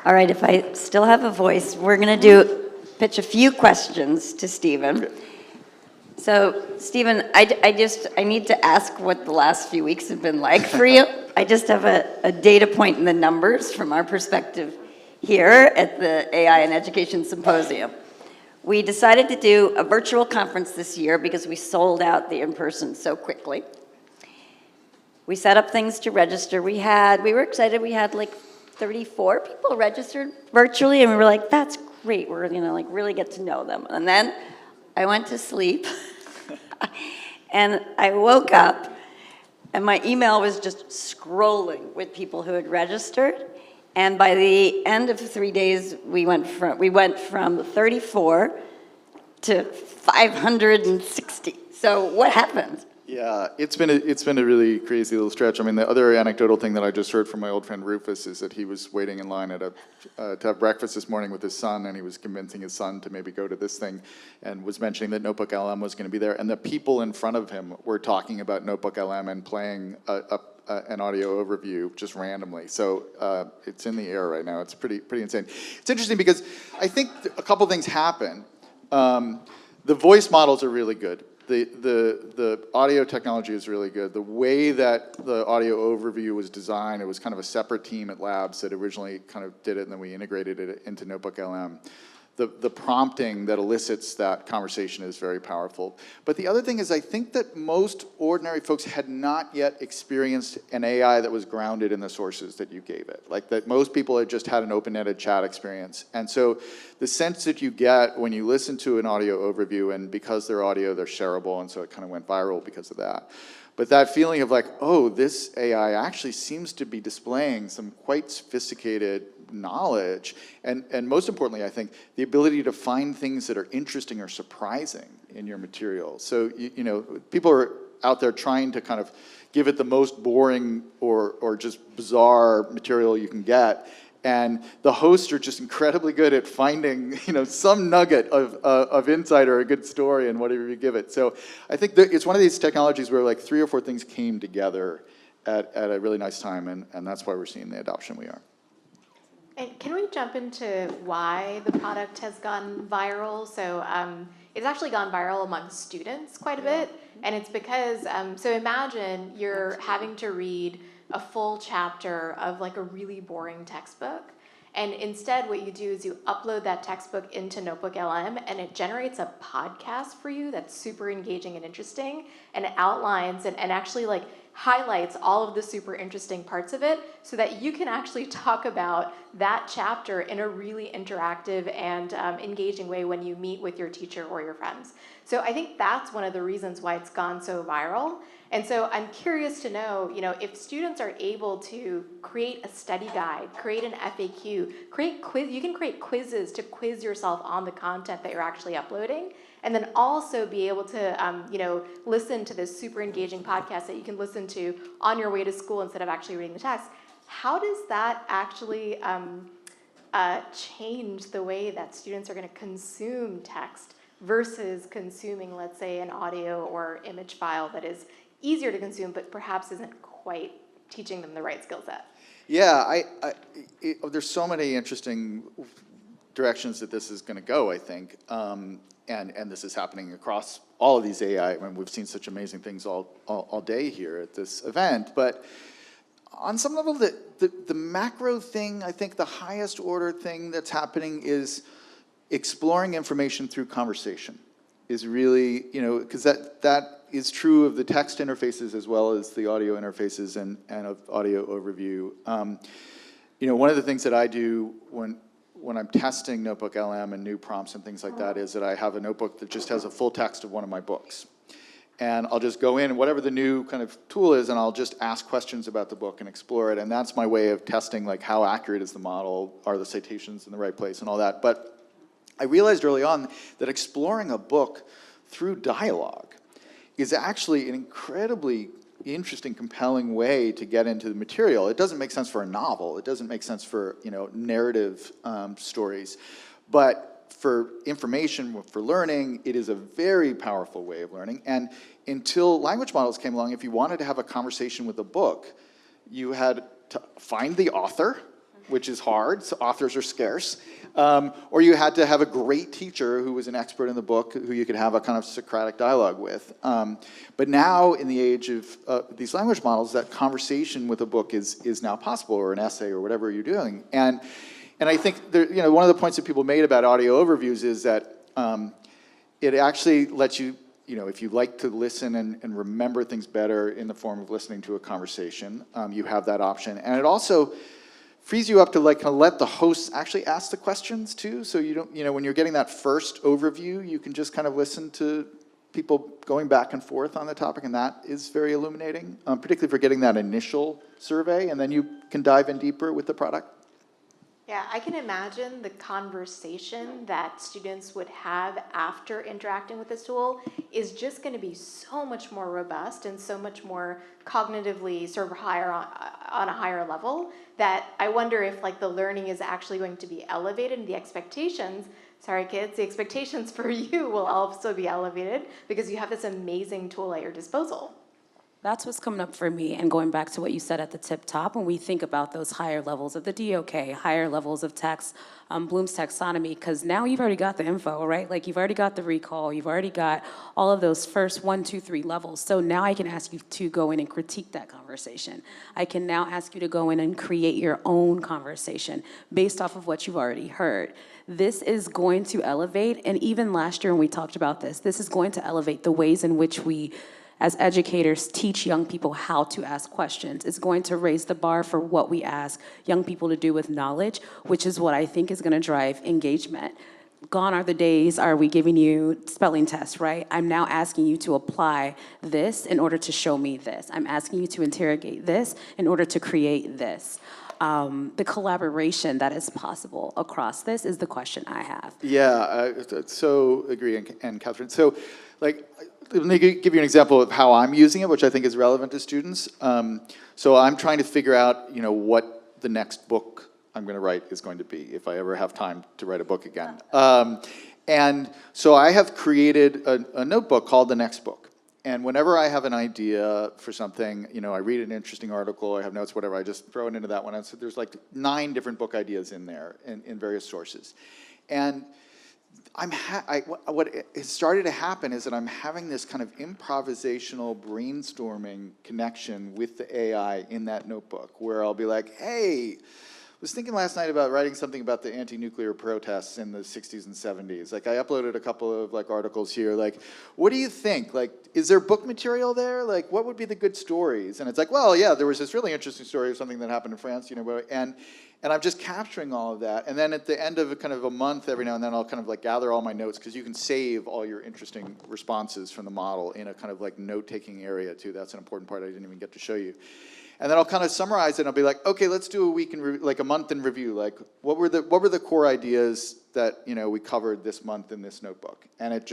All right, if I still have a voice, we're going to pitch a few questions to Stephen. So, Stephen, I need to ask what the last few weeks have been like for you. I just have a data point in the numbers from our perspective here at the AI and Education Symposium. We decided to do a virtual conference this year because we sold out the in-person so quickly. We set up things to register. We were excited. We had like 34 people registered virtually, and we were like, that's great. We're gonna like really get to know them. And then I went to sleep, and I woke up, and my email was just scrolling with people who had registered. And by the end of 3 days, we went from 34 to 560. So what happened? Yeah, it's been a really crazy little stretch. I mean, the other anecdotal thing that I just heard from my old friend Rufus is that he was waiting in line to have breakfast this morning with his son, and he was convincing his son to maybe go to this thing, and was mentioning that NotebookLM was going to be there, and the people in front of him were talking about NotebookLM and playing an audio overview just randomly. So it's in the air right now. It's pretty insane. It's interesting because I think a couple things happen. The voice models are really good. The audio technology is really good. The way that the audio overview was designed, it was kind of a separate team at Labs that originally kind of did it, and then we integrated it into NotebookLM. The prompting that elicits that conversation is very powerful. But the other thing is, I think that most ordinary folks had not yet experienced an AI that was grounded in the sources that you gave it. Like that most people had just had an open-ended chat experience. And so the sense that you get when you listen to an audio overview, and because they're audio, they're shareable, and so it kind of went viral because of that. But that feeling of like, oh, this AI actually seems to be displaying some quite sophisticated knowledge, and most importantly, I think, the ability to find things that are interesting or surprising in your material. So, you know, people are out there trying to kind of give it the most boring or just bizarre material you can get, and the hosts are just incredibly good at finding, you know, some nugget of insight or a good story in whatever you give it. So I think that it's one of these technologies where like 3 or 4 things came together at a really nice time, and that's why we're seeing the adoption we are. And can we jump into why the product has gone viral? So it's actually gone viral among students quite a bit, and it's because, so imagine you're having to read a full chapter of like a really boring textbook, and instead what you do is you upload that textbook into NotebookLM, and it generates a podcast for you that's super engaging and interesting, and it outlines and actually like highlights all of the super interesting parts of it so that you can actually talk about that chapter in a really interactive and engaging way when you meet with your teacher or your friends. So I think that's one of the reasons why it's gone so viral. And so I'm curious to know, you know, if students are able to create a study guide, create an FAQ, you can create quizzes to quiz yourself on the content that you're actually uploading, and then also be able to, you know, listen to this super engaging podcast that you can listen to on your way to school instead of actually reading the text. How does that actually change the way that students are going to consume text versus consuming, let's say, an audio or image file that is easier to consume but perhaps isn't quite teaching them the right skill set? Yeah, there's so many interesting directions that this is going to go, I think. And this is happening across all of these AI. I mean, we've seen such amazing things all day here at this event. But on some level, the macro thing, I think the highest order thing that's happening is exploring information through conversation is really, you know, because that is true of the text interfaces as well as the audio interfaces and of audio overview. You know, one of the things that I do when I'm testing NotebookLM and new prompts and things like that is that I have a notebook that just has a full text of one of my books. And I'll just go in, whatever the new kind of tool is, and I'll just ask questions about the book and explore it. And that's my way of testing, like, how accurate is the model? Are the citations in the right place and all that? But I realized early on that exploring a book through dialogue is actually an incredibly interesting, compelling way to get into the material. It doesn't make sense for a novel. It doesn't make sense for, you know, narrative stories. But for information, for learning, it is a very powerful way of learning. And until language models came along, if you wanted to have a conversation with a book, you had to find the author, which is hard, so authors are scarce. Or you had to have a great teacher who was an expert in the book, who you could have a kind of Socratic dialogue with. But now, in the age of these language models, that conversation with a book is now possible, or an essay, or whatever you're doing. And I think there, one of the points that people made about audio overviews is that it actually lets you, if you like to listen and remember things better in the form of listening to a conversation, you have that option. And it also frees you up to kind of let the hosts actually ask the questions too. So you don't, when you're getting that first overview, you can just kind of listen to people going back and forth on the topic, and that is very illuminating, particularly for getting that initial survey, and then you can dive in deeper with the product. Yeah, I can imagine the conversation that students would have after interacting with this tool is just going to be so much more robust and so much more cognitively sort of higher on a higher level, that I wonder if the learning is actually going to be elevated, and the expectations, sorry kids, the expectations for you will also be elevated because you have this amazing tool at your disposal. That's what's coming up for me, and going back to what you said at the tip top, when we think about those higher levels of the DOK, higher levels of text, Bloom's taxonomy, because now you've already got the info, right? You've already got the recall, you've already got all of those first 1, 2, 3 levels. So now I can ask you to go in and critique that conversation. I can now ask you to go in and create your own conversation based off of what you've already heard. This is going to elevate, and even last year when we talked about this is going to elevate the ways in which we, as educators, teach young people how to ask questions. It's going to raise the bar for what we ask young people to do with knowledge, which is what I think is going to drive engagement. Gone are the days, are we giving you spelling tests, right? I'm now asking you to apply this in order to show me this. I'm asking you to interrogate this in order to create this. The collaboration that is possible across this is the question I have. Yeah, so agree, and Catherine. So, let me give you an example of how I'm using it, which I think is relevant to students. So I'm trying to figure out, what the next book I'm going to write is going to be, if I ever have time to write a book again. And so I have created a notebook called The Next Book. And whenever I have an idea for something, I read an interesting article, I have notes, whatever, I just throw it into that one. And so there's 9 different book ideas in there in various sources. And what has started to happen is that I'm having this kind of improvisational brainstorming connection with the AI in that notebook, where I'll be like, hey, I was thinking last night about writing something about the anti-nuclear protests in the 60s and 70s. I uploaded a couple of articles here. What do you think? Is there book material there? What would be the good stories? And it's well, yeah, there was this really interesting story of something that happened in France, and I'm just capturing all of that. And then at the end of kind of a month, every now and then, I'll kind of gather all my notes, because you can save all your interesting responses from the model in a kind of note-taking area too. That's an important part I didn't even get to show you. And then I'll kind of summarize it, and I'll be okay, let's do a week in a month in review. What were the core ideas that we covered this month in this notebook? And it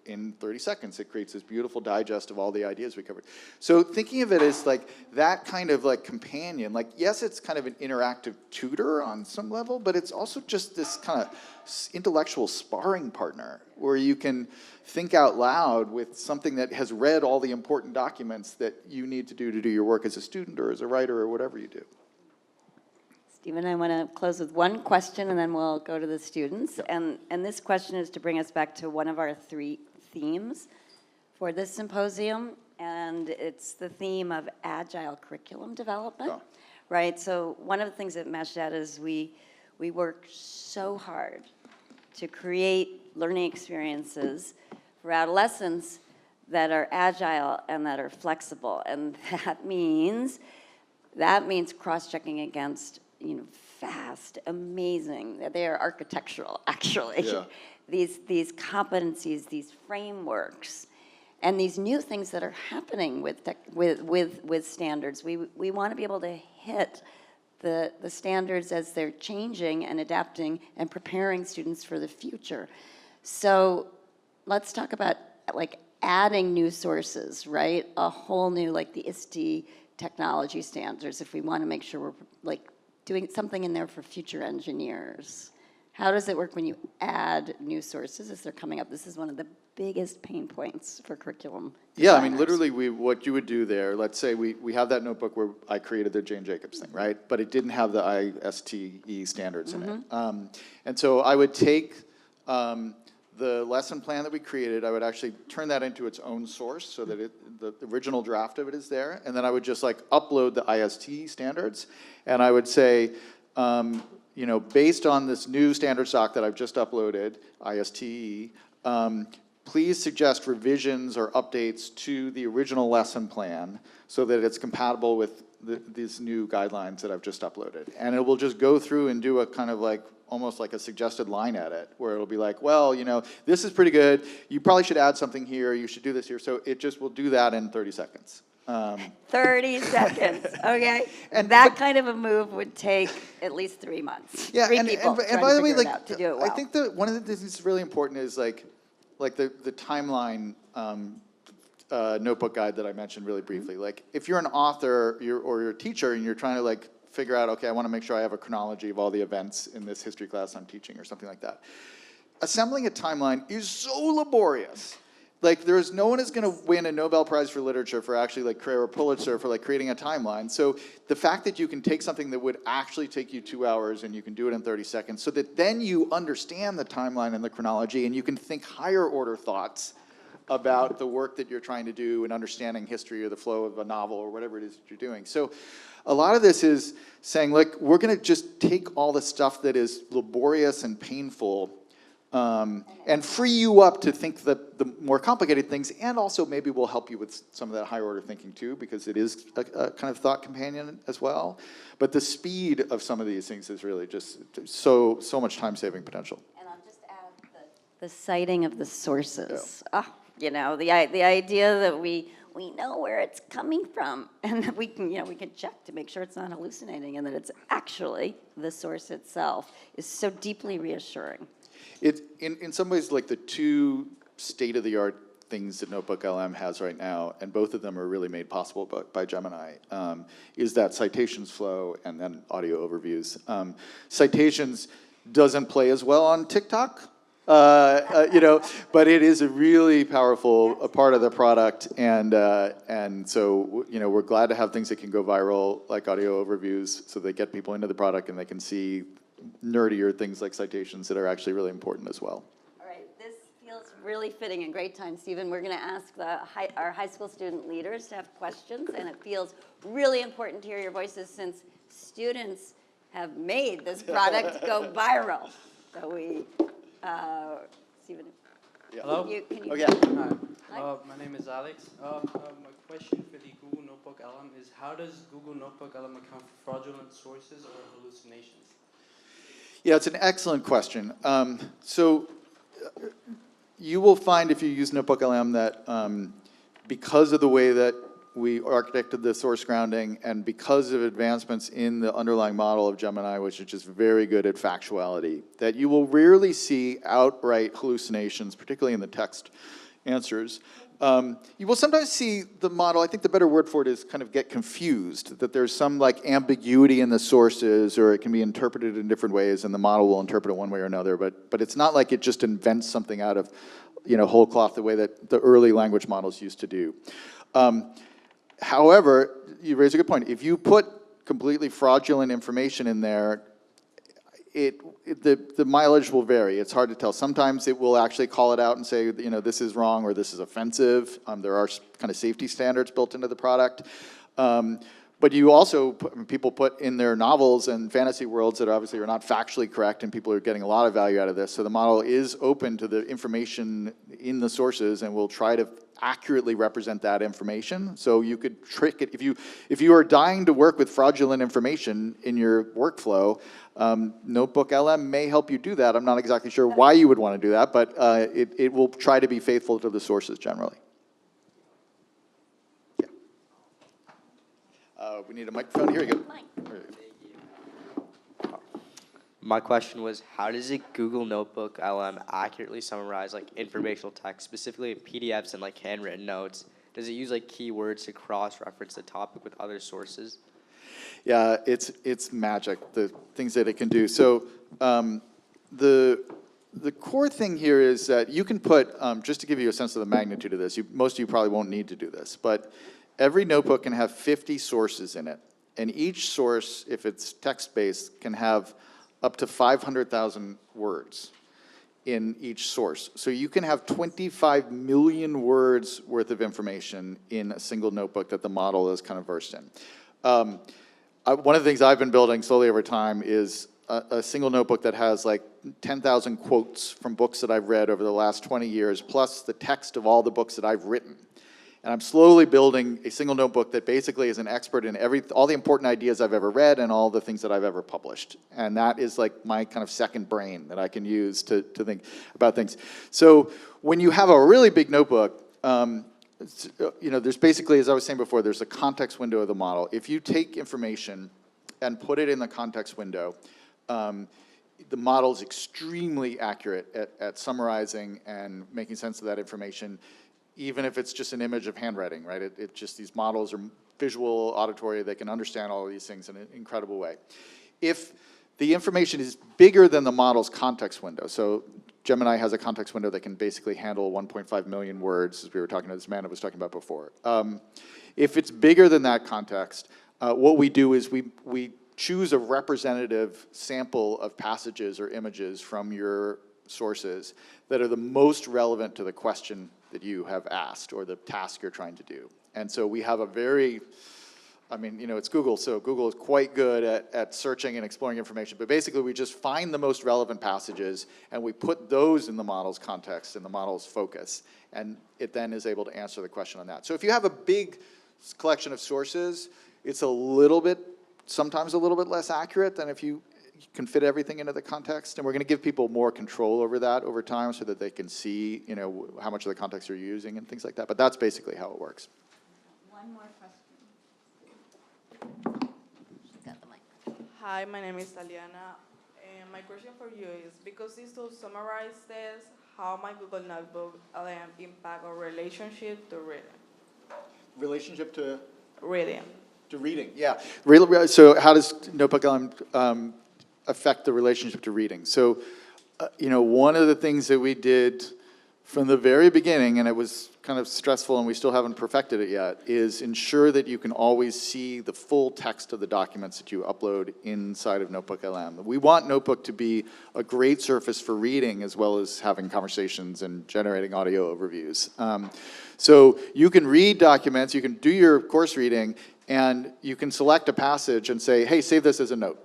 in 30 seconds, it creates this beautiful digest of all the ideas we covered. So thinking of it as that kind of companion, yes, it's kind of an interactive tutor on some level, but it's also just this kind of intellectual sparring partner where you can think out loud with something that has read all the important documents that you need to do your work as a student or as a writer or whatever you do. Stephen, I want to close with one question, and then we'll go to the students. Yep. And this question is to bring us back to one of our 3 themes for this symposium, and it's the theme of agile curriculum development, right? So one of the things at Mashdad is we work so hard to create learning experiences for adolescents that are agile and that are flexible, and that means cross-checking against fast, amazing. They are architectural, actually. Yeah. These competencies, these frameworks, and these new things that are happening with standards. We want to be able to hit the standards as they're changing and adapting and preparing students for the future. So let's talk about adding new sources, right? A whole new the ISTE technology standards, if we want to make sure we're doing something in there for future engineers. How does it work when you add new sources as they're coming up? This is one of the biggest pain points for curriculum Yeah, I mean, designers. literally, what you would do there, let's say we have that notebook where I created the Jane Jacobs thing, right? But it didn't have the ISTE standards in it. And so I would take the lesson plan that we created, I would actually turn that into its own source so that the original draft of it is there. And then I would just like upload the ISTE standards. And I would say, based on this new standard stock that I've just uploaded, ISTE, please suggest revisions or updates to the original lesson plan so that it's compatible with these new guidelines that I've just uploaded. And it will just go through and do a kind of like, almost like a suggested line edit, where it'll be like, well, this is pretty good. You probably should add something here. You should do this here. So it just will do that in 30 seconds. 30 seconds, okay? And- That kind of a move would take at least 3 months. Yeah, Three and people by trying the to way, figure it like, out to do it well. I think that one of the things that's really important is like the timeline notebook guide that I mentioned really briefly. Like, if you're an author or you're a teacher and you're trying to like figure out, okay, I want to make sure I have a chronology of all the events in this history class I'm teaching or something like that. Assembling a timeline is so laborious. Like, no one is going to win a Nobel Prize for Literature for actually like or Pulitzer for like creating a timeline. So the fact that you can take something that would actually take you 2 hours and you can do it in 30 seconds, so that then you understand the timeline and the chronology and you can think higher order thoughts about the work that you're trying to do and understanding history or the flow of a novel or whatever it is that you're doing. So a lot of this is saying, like, we're going to just take all the stuff that is laborious and painful and free you up to think the more complicated things, and also maybe we'll help you with some of that higher order thinking too, because it is a kind of thought companion as well. But the speed of some of these things is really just so much time-saving potential. And I'll just add the citing of the sources. The idea that we know where it's coming from, and that we can check to make sure it's not hallucinating and that it's actually the source itself is so deeply reassuring. It's in some ways like the two state-of-the-art things that NotebookLM has right now, and both of them are really made possible by Gemini, is that citations flow and then audio overviews. Citations doesn't play as well on TikTok, but it is a really powerful part of the product, and so we're glad to have things that can go viral, like audio overviews, so they get people into the product and they can see nerdier things like citations that are actually really important as well. All right, this feels really fitting and great time, Stephen. We're going to ask our high school student leaders to have questions, and it feels really important to hear your voices since students have made this product go viral. So Stephen, Yeah. Hello? can you Oh, yeah. Hi. My name is Alex. My question for the Google NotebookLM is, how does Google NotebookLM account for fraudulent sources or hallucinations? Yeah, it's an excellent question. You will find if you use NotebookLM that because of the way that we architected the source grounding and because of advancements in the underlying model of Gemini, which is just very good at factuality, that you will rarely see outright hallucinations, particularly in the text answers. You will sometimes see the model, I think the better word for it is kind of get confused, that there's some like ambiguity in the sources, or it can be interpreted in different ways and the model will interpret it one way or another, but it's not like it just invents something out of whole cloth the way that the early language models used to do. However, you raise a good point. If you put completely fraudulent information in there, the mileage will vary. It's hard to tell. Sometimes it will actually call it out and say, this is wrong or this is offensive. There are kind of safety standards built into the product. But you also, people put in their novels and fantasy worlds that obviously are not factually correct, and people are getting a lot of value out of this. So the model is open to the information in the sources and will try to accurately represent that information. So you could trick it. If you are dying to work with fraudulent information in your workflow, NotebookLM may help you do that. I'm not exactly sure why you would want to do that, but it will try to be faithful to the sources generally. Yeah. We need a microphone. Here you go. My question was, how does a Google NotebookLM accurately summarize like informational text, specifically in PDFs and like handwritten notes? Does it use like keywords to cross-reference the topic with other sources? Yeah, it's magic, the things that it can do. So the core thing here is that you can put, just to give you a sense of the magnitude of this, most of you probably won't need to do this, but every notebook can have 50 sources in it. And each source, if it's text-based, can have up to 500,000 words in each source. So you can have 25 million words worth of information in a single notebook that the model is kind of versed in. One of the things I've been building slowly over time is a single notebook that has like 10,000 quotes from books that I've read over the last 20 years, plus the text of all the books that I've written. And I'm slowly building a single notebook that basically is an expert in all the important ideas I've ever read and all the things that I've ever published. And that is like my kind of second brain that I can use to think about things. So when you have a really big notebook, there's basically, as I was saying before, there's a context window of the model. If you take information and put it in the context window, the model is extremely accurate at summarizing and making sense of that information, even if it's just an image of handwriting, right? It just, these models are visual, auditory, they can understand all of these things in an incredible way. If the information is bigger than the model's context window, so Gemini has a context window that can basically handle 1.5 million words, as we were talking about, this man was talking about before. If it's bigger than that context, what we do is we choose a representative sample of passages or images from your sources that are the most relevant to the question that you have asked or the task you're trying to do. And so we have a very, it's Google, so Google is quite good at searching and exploring information, but basically we just find the most relevant passages and we put those in the model's context and the model's focus, and it then is able to answer the question on that. So if you have a big collection of sources, it's sometimes a little bit less accurate than if you can fit everything into the context, and we're going to give people more control over that over time so that they can see, how much of the context you're using and things like that. But that's basically how it works. One more question. She's got the mic. Hi, my name is Taliana, and my question for you is, because these tools summarize this, how might Google NotebookLM impact our relationship to reading? Relationship to? Reading. To reading, yeah. So how does NotebookLM affect the relationship to reading? So, one of the things that we did from the very beginning, and it was kind of stressful and we still haven't perfected it yet, is ensure that you can always see the full text of the documents that you upload inside of NotebookLM. We want Notebook to be a great surface for reading as well as having conversations and generating audio overviews. So you can read documents, you can do your course reading, and you can select a passage and say, hey, save this as a note.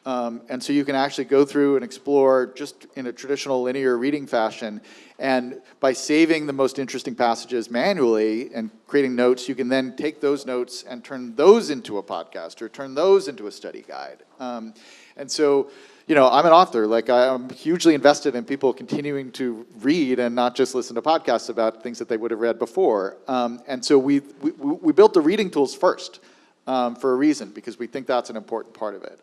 And so you can actually go through and explore just in a traditional linear reading fashion. And by saving the most interesting passages manually and creating notes, you can then take those notes and turn those into a podcast or turn those into a study guide. And so, I'm an author. Like, I'm hugely invested in people continuing to read and not just listen to podcasts about things that they would have read before. And so we built the reading tools first. For a reason, because we think that's an important part of it.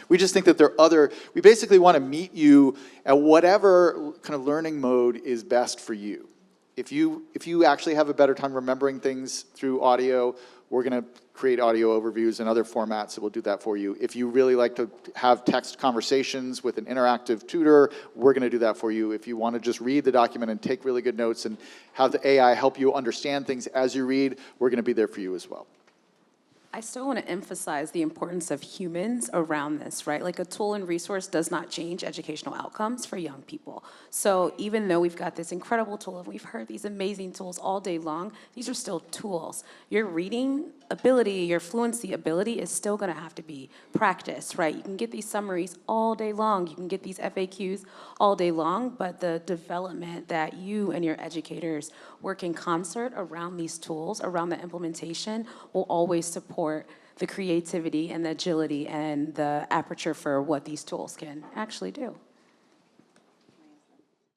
We just think that we basically want to meet you at whatever kind of learning mode is best for you. If you actually have a better time remembering things through audio, we're going to create audio overviews and other formats that will do that for you. If you really like to have text conversations with an interactive tutor, we're going to do that for you. If you want to just read the document and take really good notes and have the AI help you understand things as you read, we're going to be there for you as well. I still want to emphasize the importance of humans around this, right? Like, a tool and resource does not change educational outcomes for young people. So even though we've got this incredible tool and we've heard these amazing tools all day long, these are still tools. Your reading ability, your fluency ability is still going to have to be practiced, right? You can get these summaries all day long. You can get these FAQs all day long, but the development that you and your educators work in concert around these tools, around the implementation, will always support the creativity and the agility and the aperture for what these tools can actually do.